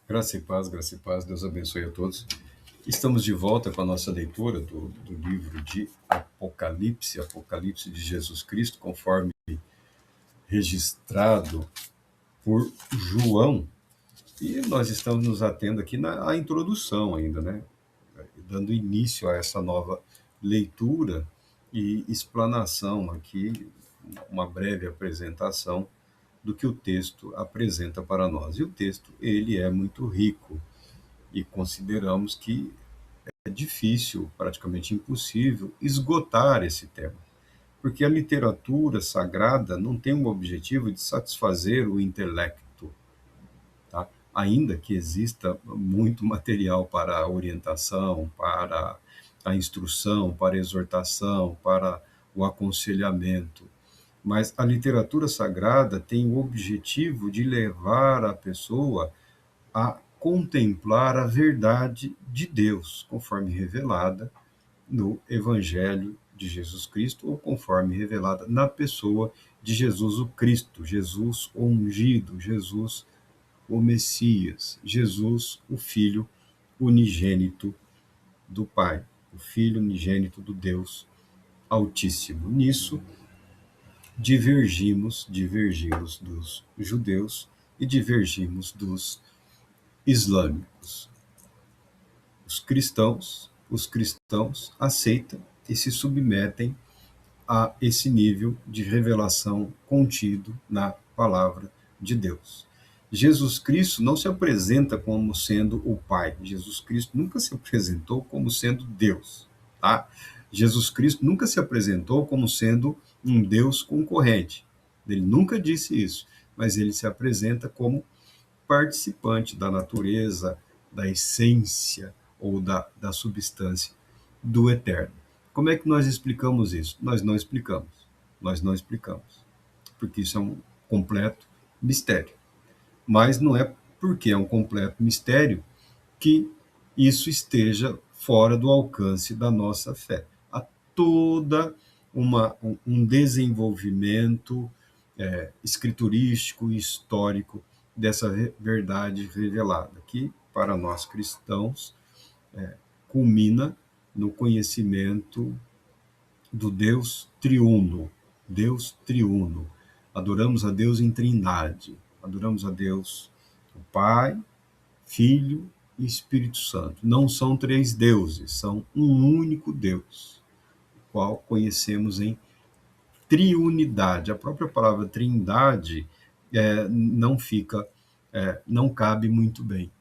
Graça e paz, Deus abençoe a todos. Estamos de volta com a nossa leitura do livro de Apocalipse, Apocalipse de Jesus Cristo, conforme registrado por João. E nós estamos nos atendo aqui à introdução ainda, né? Dando início a essa nova leitura e explanação aqui, uma breve apresentação do que o texto apresenta para nós. E o texto, ele é muito rico e consideramos que é difícil, praticamente impossível, esgotar esse tema, porque a literatura sagrada não tem o objetivo de satisfazer o intelecto, tá? Ainda que exista muito material para a orientação, para a instrução, para a exortação, para o aconselhamento, mas a literatura sagrada tem o objetivo de levar a pessoa a contemplar a verdade de Deus, conforme revelada no Evangelho de Jesus Cristo, ou conforme revelada na pessoa de Jesus o Cristo, Jesus o ungido, Jesus o Messias, Jesus o Filho unigênito do Pai, o Filho unigênito do Deus Altíssimo. Nisso, divergimos dos judeus e divergimos dos islâmicos. Os cristãos aceitam e se submetem a esse nível de revelação contido na palavra de Deus. Jesus Cristo não se apresenta como sendo o Pai. Jesus Cristo nunca se apresentou como sendo Deus, tá? Jesus Cristo nunca se apresentou como sendo um Deus concorrente. Ele nunca disse isso, mas ele se apresenta como participante da natureza, da essência ou da substância do eterno. Como é que nós explicamos isso? Nós não explicamos. Nós não explicamos. Porque isso é um completo mistério. Mas não é porque é um completo mistério que isso esteja fora do alcance da nossa fé. Há toda um desenvolvimento escriturístico e histórico dessa verdade revelada, que, para nós cristãos, culmina no conhecimento do Deus triuno. Deus triuno. Adoramos a Deus em trindade. Adoramos a Deus o Pai, Filho e Espírito Santo. Não são três deuses, são um único Deus, o qual conhecemos em triunidade. A própria palavra trindade não cabe muito bem.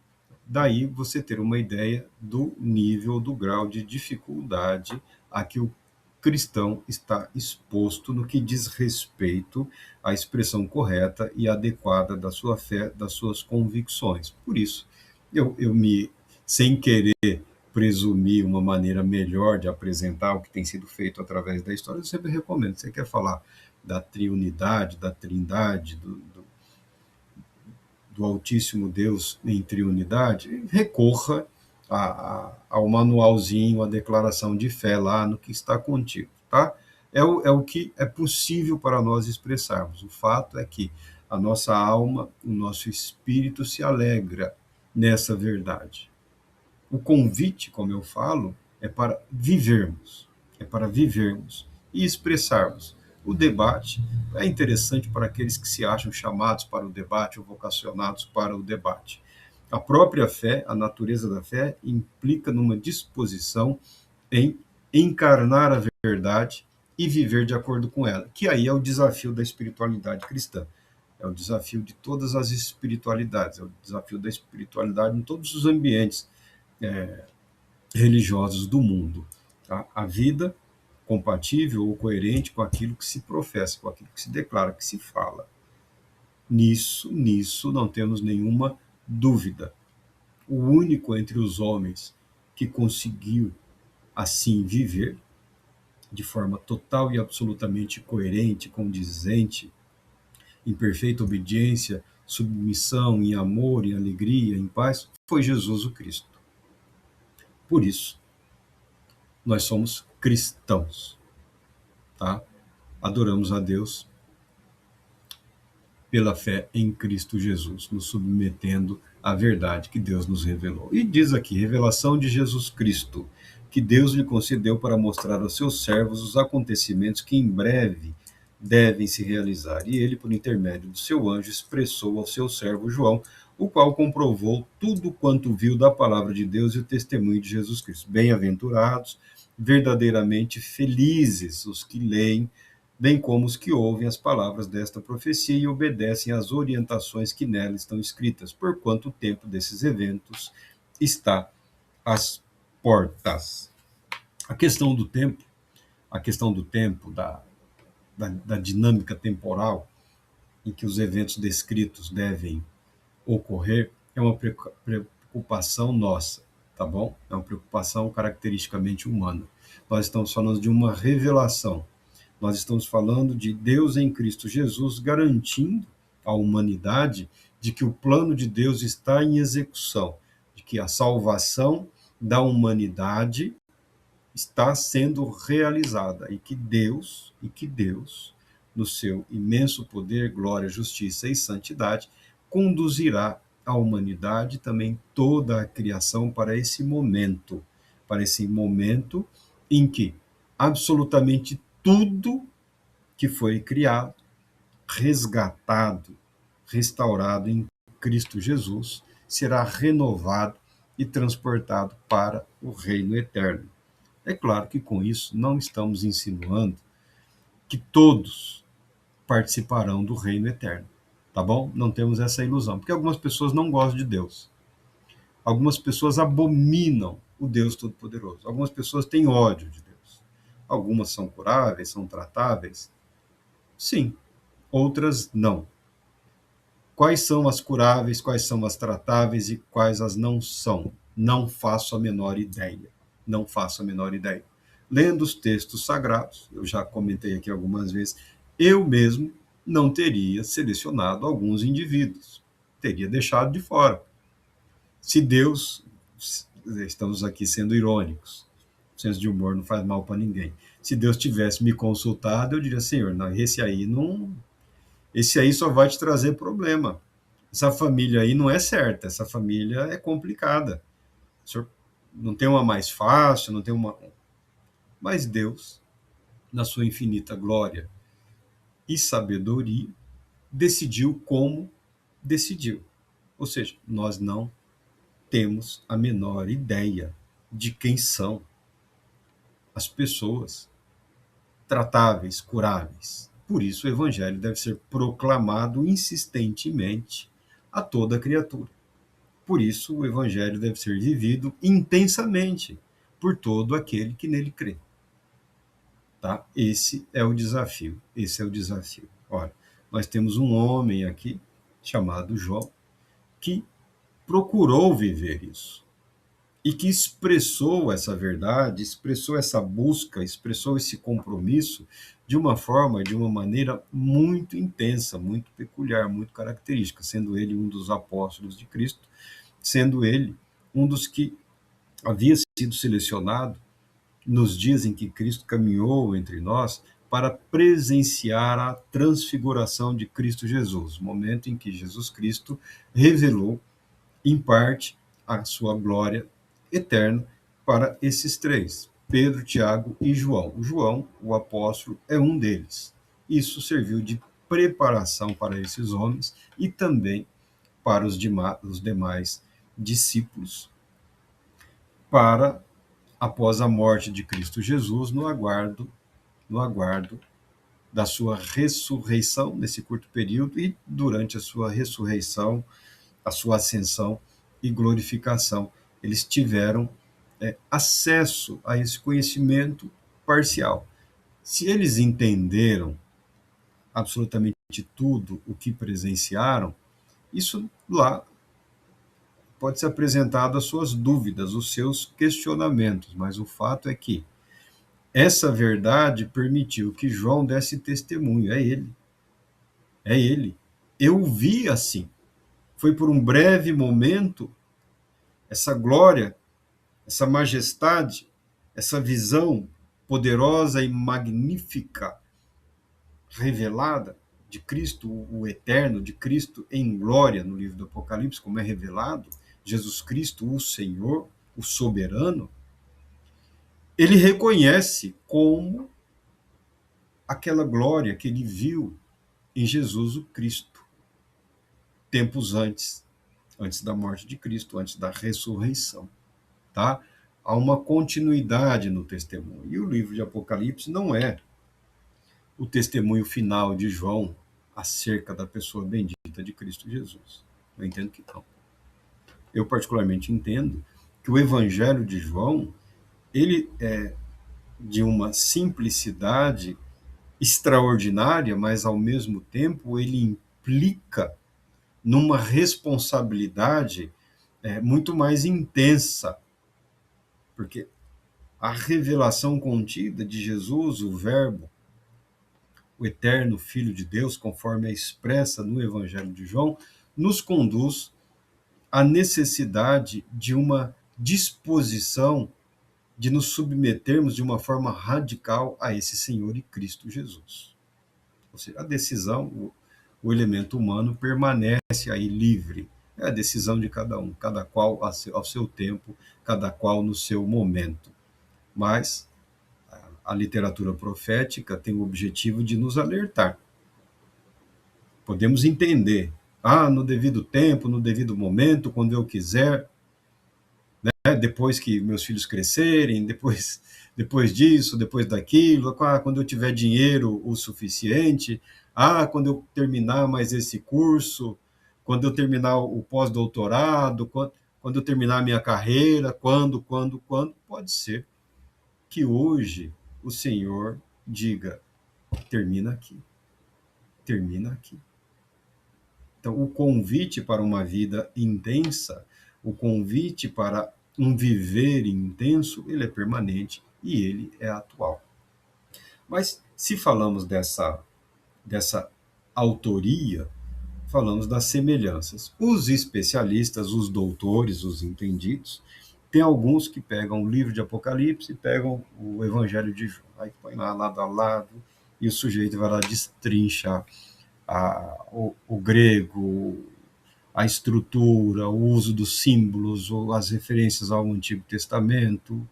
Daí você ter uma ideia do nível, do grau de dificuldade a que o cristão está exposto no que diz respeito à expressão correta e adequada da sua fé, das suas convicções. Por isso, sem querer presumir uma maneira melhor de apresentar o que tem sido feito através da história, eu sempre recomendo. Você quer falar da triunidade, da trindade, do Altíssimo Deus em triunidade, recorra ao manualzinho, à declaração de fé lá no que está contido, tá? É o que é possível para nós expressarmos. O fato é que a nossa alma, o nosso espírito se alegra nessa verdade. O convite, como eu falo, é para vivermos e expressarmos. O debate é interessante para aqueles que se acham chamados para o debate ou vocacionados para o debate. A própria fé, a natureza da fé, implica numa disposição em encarnar a verdade e viver de acordo com ela, que aí é o desafio da espiritualidade cristã. É o desafio de todas as espiritualidades, é o desafio da espiritualidade em todos os ambientes religiosos do mundo. Tá? A vida compatível ou coerente com aquilo que se professa, com aquilo que se declara, que se fala. Nisso não temos nenhuma dúvida. O único entre os homens que conseguiu assim viver de forma total e absolutamente coerente, condizente, em perfeita obediência, submissão, em amor, em alegria, em paz, foi Jesus o Cristo. Por isso, nós somos cristãos, tá? Adoramos a Deus pela fé em Cristo Jesus, nos submetendo a verdade que Deus nos revelou. E diz aqui, revelação de Jesus Cristo, que Deus lhe concedeu para mostrar aos seus servos os acontecimentos que em breve devem se realizar. E ele, por intermédio do seu anjo, expressou ao seu servo João, o qual comprovou tudo quanto viu da palavra de Deus e o testemunho de Jesus Cristo. Bem-aventurados, verdadeiramente felizes os que leem, bem como os que ouvem as palavras desta profecia e obedecem às orientações que nela estão escritas, porquanto o tempo desses eventos está às portas. A questão do tempo, da dinâmica temporal em que os eventos descritos devem ocorrer, é uma preocupação nossa, tá bom? É uma preocupação caracteristicamente humana. Nós estamos falando de uma revelação. Nós estamos falando de Deus em Cristo Jesus garantindo à humanidade de que o plano de Deus está em execução, de que a salvação da humanidade está sendo realizada e que Deus, no seu imenso poder, glória, justiça e santidade, conduzirá a humanidade, também toda a criação para esse momento em que absolutamente tudo que foi criado, resgatado, restaurado em Cristo Jesus, será renovado e transportado para o reino eterno. É claro que com isso não estamos insinuando que todos participarão do reino eterno, tá bom? Não temos essa ilusão, porque algumas pessoas não gostam de Deus. Algumas pessoas abominam o Deus Todo-Poderoso. Algumas pessoas têm ódio de Deus. Algumas são curáveis, são tratáveis. Sim, outras não. Quais são as curáveis, quais são as tratáveis e quais as não são? Não faço a menor ideia. Não faço a menor ideia. Lendo os textos sagrados, eu já comentei aqui algumas vezes, eu mesmo não teria selecionado alguns indivíduos. Teria deixado de fora. Se Deus, estamos aqui sendo irônicos, o senso de humor não faz mal para ninguém. Se Deus tivesse me consultado, eu diria, Senhor, não, esse aí só vai te trazer problema. Essa família aí não é certa, essa família é complicada. O senhor não tem uma mais fácil, não tem uma. Mas Deus, na sua infinita glória e sabedoria, decidiu como decidiu. Ou seja, nós não temos a menor ideia de quem são as pessoas tratáveis, curáveis. Por isso, o Evangelho deve ser proclamado insistentemente a toda criatura. Por isso, o Evangelho deve ser vivido intensamente por todo aquele que nele crê. Tá? Esse é o desafio. Esse é o desafio. Olha, nós temos um homem aqui, chamado João, que procurou viver isso. E que expressou essa verdade, expressou essa busca, expressou esse compromisso de uma forma, de uma maneira muito intensa, muito peculiar, muito característica, sendo ele um dos apóstolos de Cristo, sendo ele um dos que havia sido selecionado nos dias em que Cristo caminhou entre nós para presenciar a transfiguração de Cristo Jesus, o momento em que Jesus Cristo revelou, em parte, a sua glória eterna para esses três, Pedro, Tiago e João. O João, o apóstolo, é um deles. Isso serviu de preparação para esses homens e também para os demais discípulos, para, após a morte de Cristo Jesus, no aguardo da sua ressurreição, nesse curto período, e durante a sua ressurreição, a sua ascensão e glorificação. Eles tiveram acesso a esse conhecimento parcial. Se eles entenderam absolutamente tudo o que presenciaram, isso lá pode ser apresentado as suas dúvidas, os seus questionamentos, mas o fato é que essa verdade permitiu que João desse testemunho. É ele. É ele. Eu vi assim. Foi por um breve momento essa glória, essa majestade, essa visão poderosa e magnífica revelada de Cristo, o eterno, de Cristo em glória, no livro do Apocalipse, como é revelado, Jesus Cristo, o Senhor, o soberano, ele reconhece como aquela glória que ele viu em Jesus o Cristo, tempos antes da morte de Cristo, antes da ressurreição, tá? Há uma continuidade no testemunho. E o livro de Apocalipse não é o testemunho final de João acerca da pessoa bendita de Cristo Jesus. Eu entendo que não. Eu particularmente entendo que o Evangelho de João, ele é de uma simplicidade extraordinária, mas ao mesmo tempo ele implica numa responsabilidade muito mais intensa, porque a revelação contida de Jesus, o Verbo, o eterno Filho de Deus, conforme é expressa no Evangelho de João, nos conduz à necessidade de uma disposição de nos submetermos de uma forma radical a esse Senhor e Cristo Jesus. Ou seja, a decisão, o elemento humano permanece aí livre. É a decisão de cada um, cada qual ao seu tempo, cada qual no seu momento. Mas a literatura profética tem o objetivo de nos alertar. Podemos entender, no devido tempo, no devido momento, quando eu quiser, né? Depois que meus filhos crescerem, depois disso, depois daquilo, quando eu tiver dinheiro o suficiente, quando eu terminar mais esse curso, quando eu terminar o pós-doutorado, quando eu terminar a minha carreira, quando, pode ser que hoje o Senhor diga, termina aqui, termina aqui. Então, o convite para uma vida intensa, o convite para um viver intenso, ele é permanente e ele é atual. Mas, se falamos dessa autoria, falamos das semelhanças. Os especialistas, os doutores, os entendidos, tem alguns que pegam o livro de Apocalipse e pegam o Evangelho de João, aí põe lá lado a lado, e o sujeito vai lá destrinchar o grego, a estrutura, o uso dos símbolos, ou as referências ao Antigo Testamento,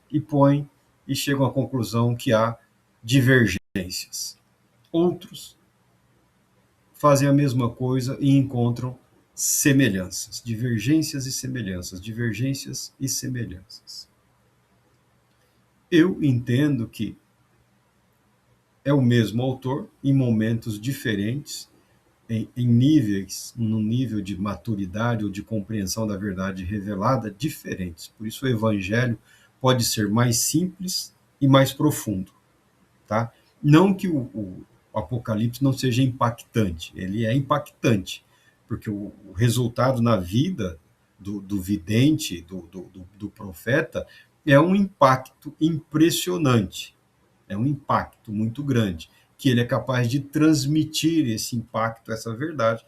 e põe e chegam à conclusão que há divergências. Outros fazem a mesma coisa e encontram semelhanças, divergências e semelhanças, divergências e semelhanças. Eu entendo que é o mesmo autor em momentos diferentes, em níveis, no nível de maturidade ou de compreensão da verdade revelada diferentes. Por isso o evangelho pode ser mais simples e mais profundo, tá? Não que o Apocalipse não seja impactante, ele é impactante, porque o resultado na vida do vidente, do profeta, é um impacto impressionante, é um impacto muito grande, que ele é capaz de transmitir esse impacto, essa verdade,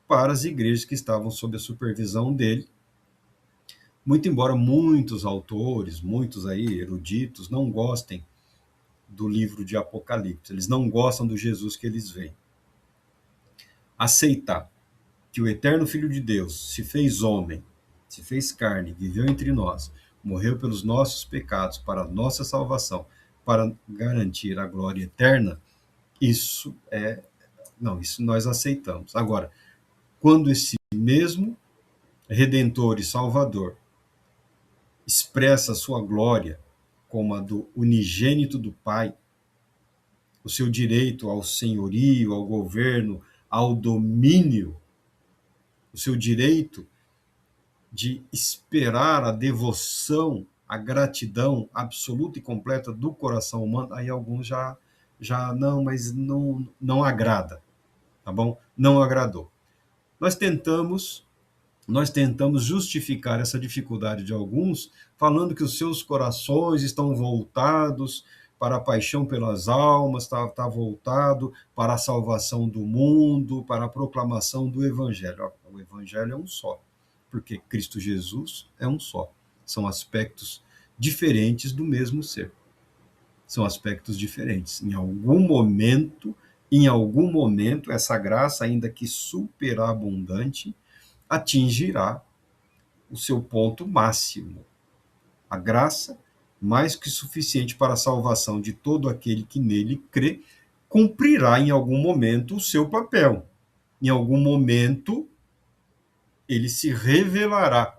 para as igrejas que estavam sob a supervisão dele, muito embora muitos autores, muitos aí eruditos, não gostem do livro de Apocalipse, eles não gostam do Jesus que eles veem. Aceitar que o eterno Filho de Deus se fez homem, se fez carne, viveu entre nós, morreu pelos nossos pecados, para a nossa salvação, para garantir a glória eterna, isso nós aceitamos. Agora, quando esse mesmo Redentor e Salvador expressa a sua glória como a do unigênito do Pai, o seu direito ao senhorio, ao governo, ao domínio, o seu direito de esperar a devoção, a gratidão absoluta e completa do coração humano, aí alguns já não, mas não agrada, tá bom? Não agradou. Nós tentamos justificar essa dificuldade de alguns, falando que os seus corações estão voltados para a paixão pelas almas, está voltado para a salvação do mundo, para a proclamação do Evangelho. O Evangelho é um só, porque Cristo Jesus é um só. São aspectos diferentes do mesmo ser. São aspectos diferentes. Em algum momento, Em algum momento, essa graça, ainda que superabundante, atingirá o seu ponto máximo. A graça, mais que suficiente para a salvação de todo aquele que nele crê, cumprirá em algum momento o seu papel. Em algum momento, ele se revelará,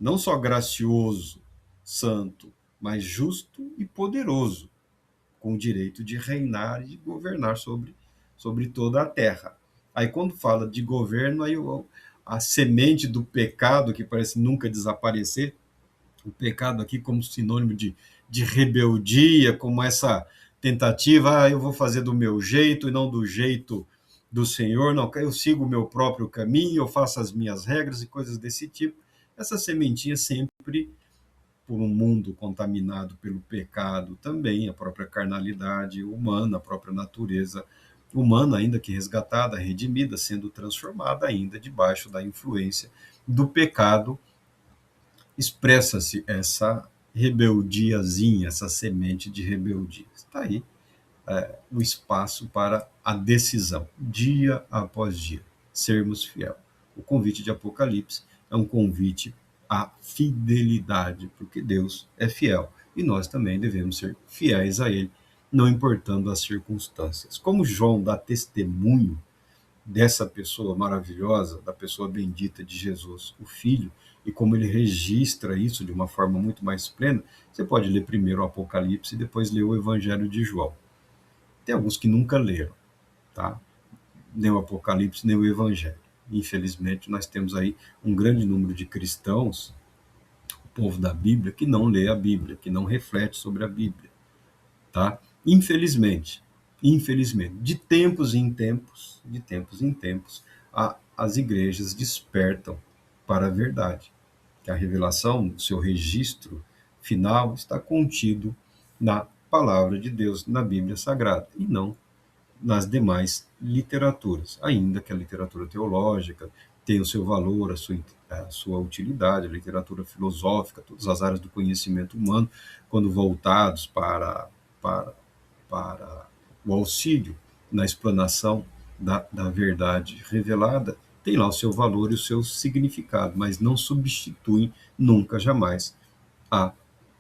não só gracioso, santo, mas justo e poderoso, com o direito de reinar e de governar sobre toda a terra. Aí, quando fala de governo, aí a semente do pecado, que parece nunca desaparecer, o pecado aqui como sinônimo de rebeldia, como essa tentativa, eu vou fazer do meu jeito e não do jeito do Senhor, não, eu sigo o meu próprio caminho, eu faço as minhas regras e coisas desse tipo. Essa sementinha sempre, por um mundo contaminado pelo pecado, também a própria carnalidade humana, a própria natureza humana, ainda que resgatada, redimida, sendo transformada ainda debaixo da influência do pecado, expressa-se essa rebeldiazinha, essa semente de rebeldia. Está aí o espaço para a decisão, dia após dia, sermos fiel. O convite de Apocalipse é um convite à fidelidade, porque Deus é fiel e nós também devemos ser fiéis a Ele, não importando as circunstâncias. Como João dá testemunho dessa pessoa maravilhosa, da pessoa bendita de Jesus, o Filho, e como ele registra isso de uma forma muito mais plena, você pode ler primeiro o Apocalipse e depois ler o Evangelho de João. Tem alguns que nunca leram, tá? Nem o Apocalipse, nem o Evangelho. Infelizmente, nós temos aí um grande número de cristãos, o povo da Bíblia, que não lê a Bíblia, que não reflete sobre a Bíblia, tá? Infelizmente, de tempos em tempos, as igrejas despertam para a verdade, que a revelação, o seu registro final, está contido na palavra de Deus, na Bíblia Sagrada, e não nas demais literaturas, ainda que a literatura teológica tenha o seu valor, a sua utilidade, a literatura filosófica, todas as áreas do conhecimento humano, quando voltados para, para o auxílio na explanação da verdade revelada, tem lá o seu valor e o seu significado, mas não substituem nunca, jamais, a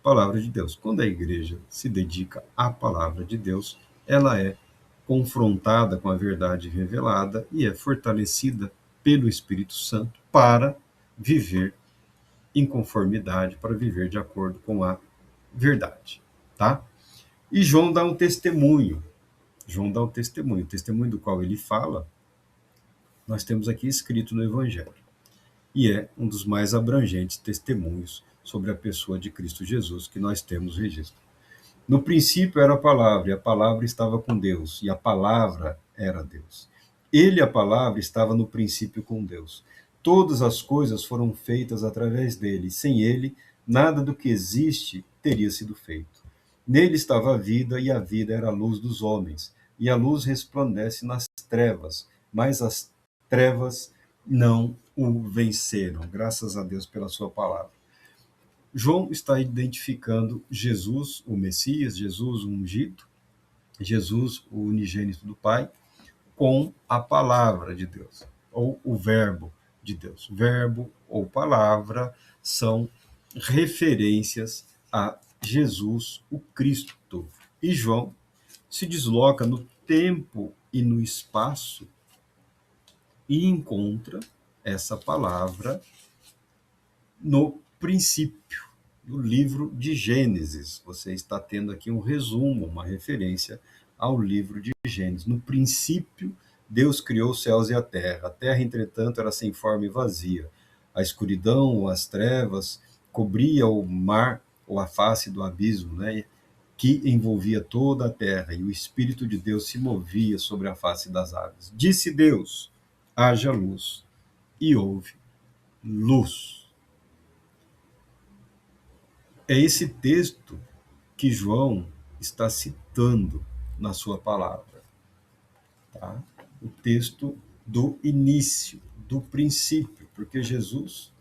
palavra de Deus. Quando a igreja se dedica à palavra de Deus, ela é confrontada com a verdade revelada e é fortalecida pelo Espírito Santo para viver em conformidade, para viver de acordo com a verdade, tá? E João dá um testemunho. João dá um testemunho. O testemunho do qual ele fala, nós temos aqui escrito no Evangelho. E é um dos mais abrangentes testemunhos sobre a pessoa de Cristo Jesus que nós temos registro. No princípio era a palavra, e a palavra estava com Deus, e a palavra era Deus. Ele, a palavra, estava no princípio com Deus. Todas as coisas foram feitas através dele. Sem ele, nada do que existe teria sido feito. Nele estava a vida, e a vida era a luz dos homens. E a luz resplandece nas trevas, mas as trevas não o venceram. Graças a Deus pela sua palavra. João está identificando Jesus, o Messias, Jesus, o ungido, Jesus, o unigênito do Pai, com a palavra de Deus, ou o verbo de Deus. Verbo ou palavra são referências a Jesus, o Cristo. E João se desloca no tempo e no espaço e encontra essa palavra no princípio, no livro de Gênesis. Você está tendo aqui um resumo, uma referência ao livro de Gênesis. No princípio, Deus criou os céus e a terra. A terra, entretanto, era sem forma e vazia. A escuridão, as trevas, cobria o mar, ou a face do abismo, né? Que envolvia toda a terra, e o Espírito de Deus se movia sobre a face das águas. Disse Deus: haja luz, e houve luz. É esse texto que João está citando na sua palavra, tá? O texto do início, do princípio, porque Jesus,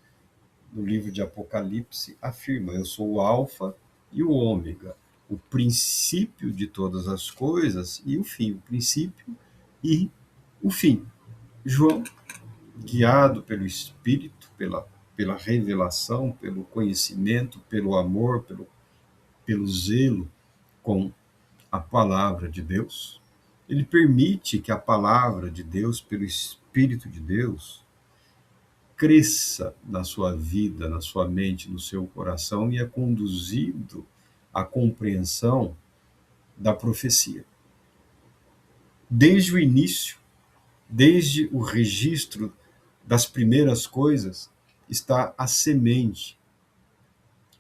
no livro de Apocalipse, afirma: eu sou o alfa e o ômega, o princípio de todas as coisas e o fim. O princípio e o fim. João, guiado pelo Espírito, pela revelação, pelo conhecimento, pelo amor, pelo zelo com a palavra de Deus, ele permite que a palavra de Deus, pelo Espírito de Deus, cresça na sua vida, na sua mente, no seu coração e é conduzido à compreensão da profecia. Desde o início, desde o registro das primeiras coisas, está a semente,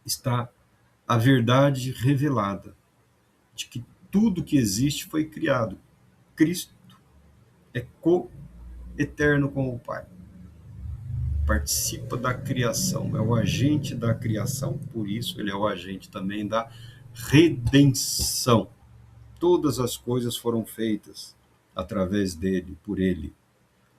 está a verdade revelada de que tudo que existe foi criado. Cristo é co-eterno com o Pai. Participa da criação, é o agente da criação, por isso ele é o agente também da redenção. Todas as coisas foram feitas através dele, por ele.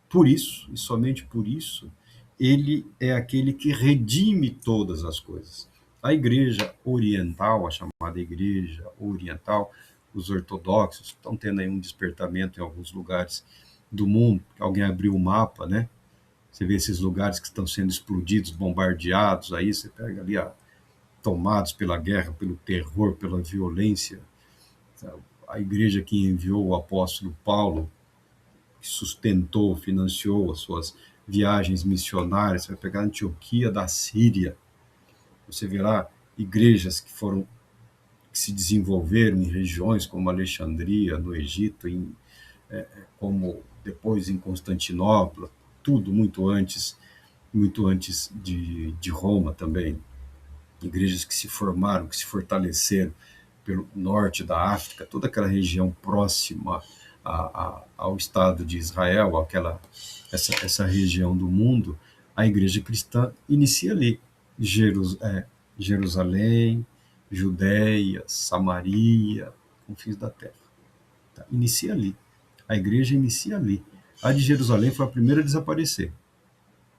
Por isso, e somente por isso, ele é aquele que redime todas as coisas. A igreja oriental, a chamada igreja oriental, os ortodoxos, estão tendo aí um despertamento em alguns lugares do mundo. Alguém abriu o mapa, né? Você vê esses lugares que estão sendo explodidos, bombardeados, aí você pega ali, tomados pela guerra, pelo terror, pela violência. A igreja que enviou o apóstolo Paulo, que sustentou, financiou as suas viagens missionárias, você vai pegar a Antioquia da Síria, você verá igrejas que se desenvolveram em regiões como Alexandria, no Egito, como depois em Constantinopla, tudo muito antes de Roma também. Igrejas que se formaram, que se fortaleceram pelo norte da África, toda aquela região próxima ao Estado de Israel, essa região do mundo, a igreja cristã inicia ali. Jerusalém, Judéia, Samaria, confins da terra. Tá? Inicia ali. A igreja inicia ali. A de Jerusalém foi a primeira a desaparecer.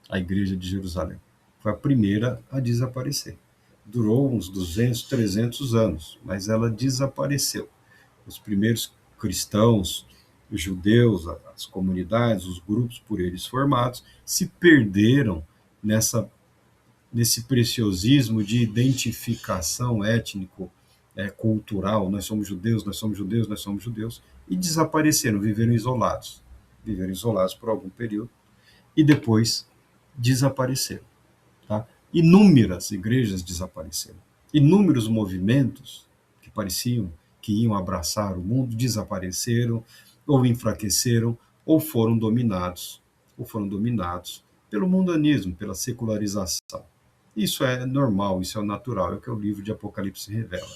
A igreja de Jerusalém foi a primeira a desaparecer. Durou uns 200, 300 anos, mas ela desapareceu. Os primeiros cristãos, os judeus, as comunidades, os grupos por eles formados, se perderam nesse preciosismo de identificação étnico, cultural. Nós somos judeus, nós somos judeus, nós somos judeus, e desapareceram, viveram isolados. Viveram isolados por algum período e depois desapareceram. Tá? Inúmeras igrejas desapareceram. Inúmeros movimentos que pareciam que iam abraçar o mundo desapareceram, ou enfraqueceram, ou foram dominados pelo mundanismo, pela secularização. Isso é normal, isso é natural, é o que o livro de Apocalipse revela.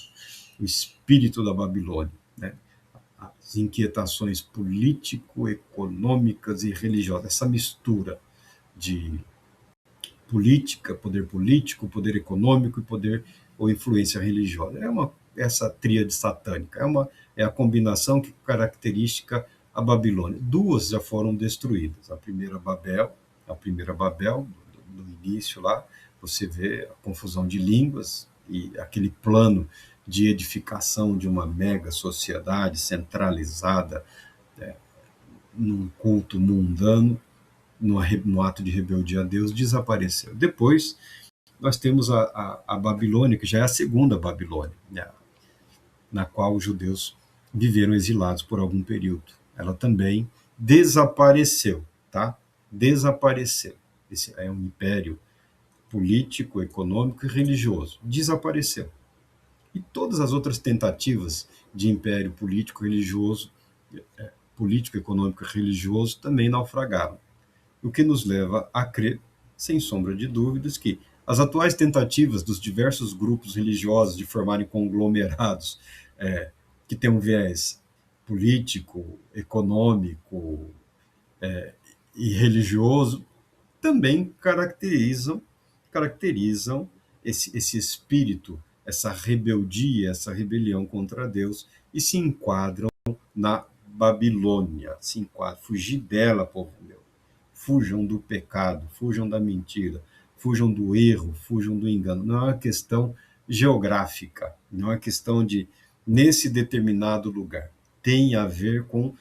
O espírito da Babilônia, né? As inquietações político-econômicas e religiosas, essa mistura de político, poder econômico e poder ou influência religiosa. Essa tríade satânica, é a combinação que caracteriza a Babilônia. Duas já foram destruídas. A primeira Babel, no início lá, você vê a confusão de línguas e aquele plano de edificação de uma mega sociedade centralizada, num culto mundano, no ato de rebeldia a Deus, desapareceu. Depois, nós temos a Babilônia, que já é a segunda Babilônia, né, na qual os judeus viveram exilados por algum período. Ela também desapareceu, tá? Desapareceu. Esse é um império político, econômico e religioso. Desapareceu. E todas as outras tentativas de império político, religioso, político, econômico e religioso também naufragaram. O que nos leva a crer, sem sombra de dúvidas, que as atuais tentativas dos diversos grupos religiosos de formarem conglomerados que têm um viés político, econômico e religioso também caracterizam esse espírito, essa rebeldia, essa rebelião contra Deus e se enquadram na Babilônia. Se enquadram, fugir dela, povo meu. Fujam do pecado, fujam da mentira, fujam do erro, fujam do engano. Não é uma questão geográfica, não é uma questão de nesse determinado lugar. Tem a ver com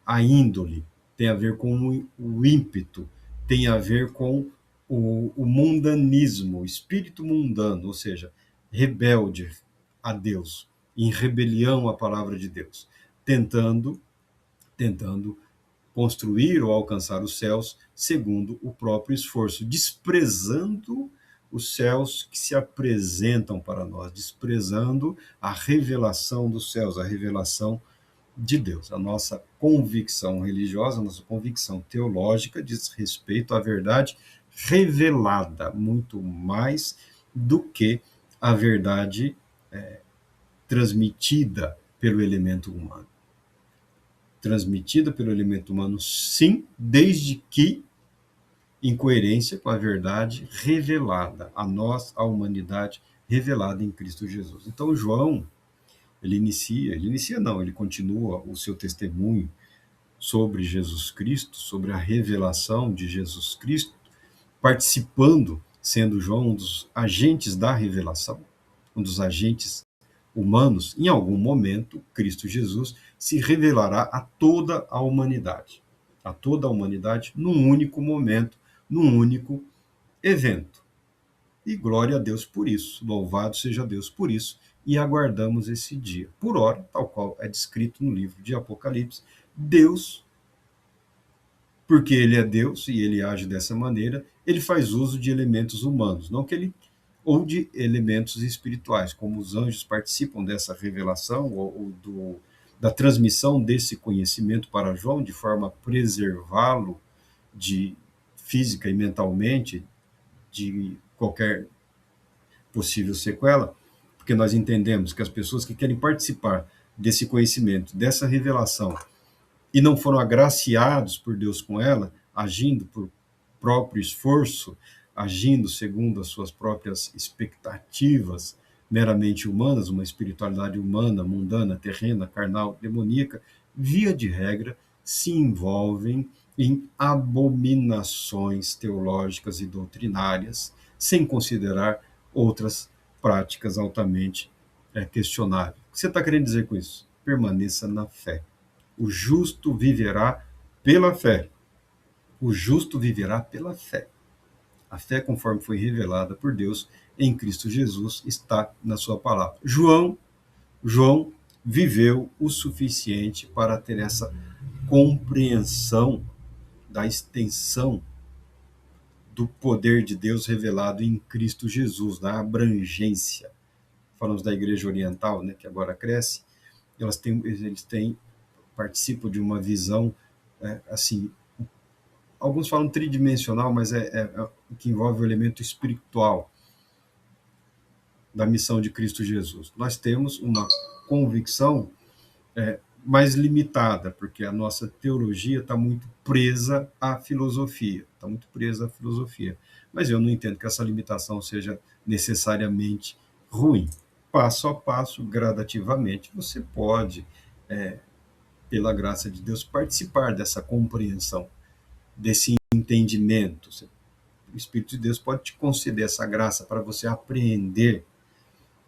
a índole, tem a ver com o ímpeto, tem a ver com o mundanismo, o espírito mundano, ou seja, rebelde a Deus, em rebelião à palavra de Deus, tentando construir ou alcançar os céus segundo o próprio esforço, desprezando os céus que se apresentam para nós, desprezando a revelação dos céus, a revelação de Deus. A nossa convicção religiosa, a nossa convicção teológica diz respeito à verdade revelada, muito mais do que a verdade transmitida pelo elemento humano. Transmitida pelo elemento humano, sim, desde que em coerência com a verdade revelada a nós, a humanidade, revelada em Cristo Jesus. Então, João, ele continua o seu testemunho sobre Jesus Cristo, sobre a revelação de Jesus Cristo, participando, sendo João um dos agentes da revelação, um dos agentes humanos. Em algum momento, Cristo Jesus se revelará a toda a humanidade num único momento, num único evento. E glória a Deus por isso, louvado seja Deus por isso, e aguardamos esse dia. Por ora, tal qual é descrito no livro de Apocalipse, Deus, porque ele é Deus e ele age dessa maneira, ele faz uso de elementos humanos, não que ele ou de elementos espirituais, como os anjos participam dessa revelação da transmissão desse conhecimento para João, de forma a preservá-lo de física e mentalmente de qualquer possível sequela, porque nós entendemos que as pessoas que querem participar desse conhecimento, dessa revelação, e não foram agraciados por Deus com ela, agindo por próprio esforço, agindo segundo as suas próprias expectativas meramente humanas, uma espiritualidade humana, mundana, terrena, carnal, demoníaca, via de regra, se envolvem em abominações teológicas e doutrinárias, sem considerar outras práticas altamente questionáveis. O que você está querendo dizer com isso? Permaneça na fé. O justo viverá pela fé. O justo viverá pela fé. A fé, conforme foi revelada por Deus em Cristo Jesus, está na sua palavra. João viveu o suficiente para ter essa compreensão da extensão do poder de Deus revelado em Cristo Jesus, da abrangência. Falamos da Igreja Oriental, né, que agora cresce, eles participam de uma visão assim, alguns falam tridimensional, mas que envolve o elemento espiritual da missão de Cristo Jesus. Nós temos uma convicção mais limitada, porque a nossa teologia está muito presa à filosofia, Mas eu não entendo que essa limitação seja necessariamente ruim. Passo a passo, gradativamente, você pode, pela graça de Deus, participar dessa compreensão, desse entendimento. O Espírito de Deus pode te conceder essa graça para você apreender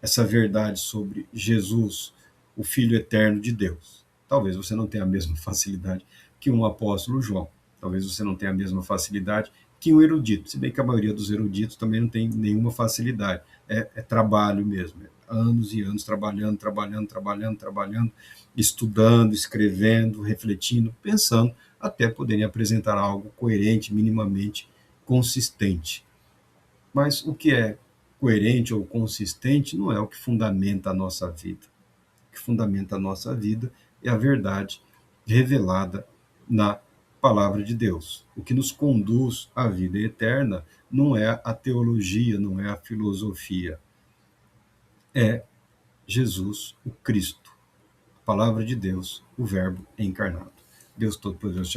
essa verdade sobre Jesus, o Filho eterno de Deus. Talvez você não tenha a mesma facilidade que um apóstolo João. Talvez você não tenha a mesma facilidade que um erudito. Se bem que a maioria dos eruditos também não tem nenhuma facilidade. É trabalho mesmo. Anos e anos trabalhando, estudando, escrevendo, refletindo, pensando, até poderem apresentar algo coerente, minimamente consistente. Mas o que é coerente ou consistente não é o que fundamenta a nossa vida. O que fundamenta a nossa vida é a verdade revelada na palavra de Deus. O que nos conduz à vida eterna não é a teologia, não é a filosofia. É Jesus, o Cristo, a palavra de Deus, o Verbo encarnado. Deus Todo-Poderoso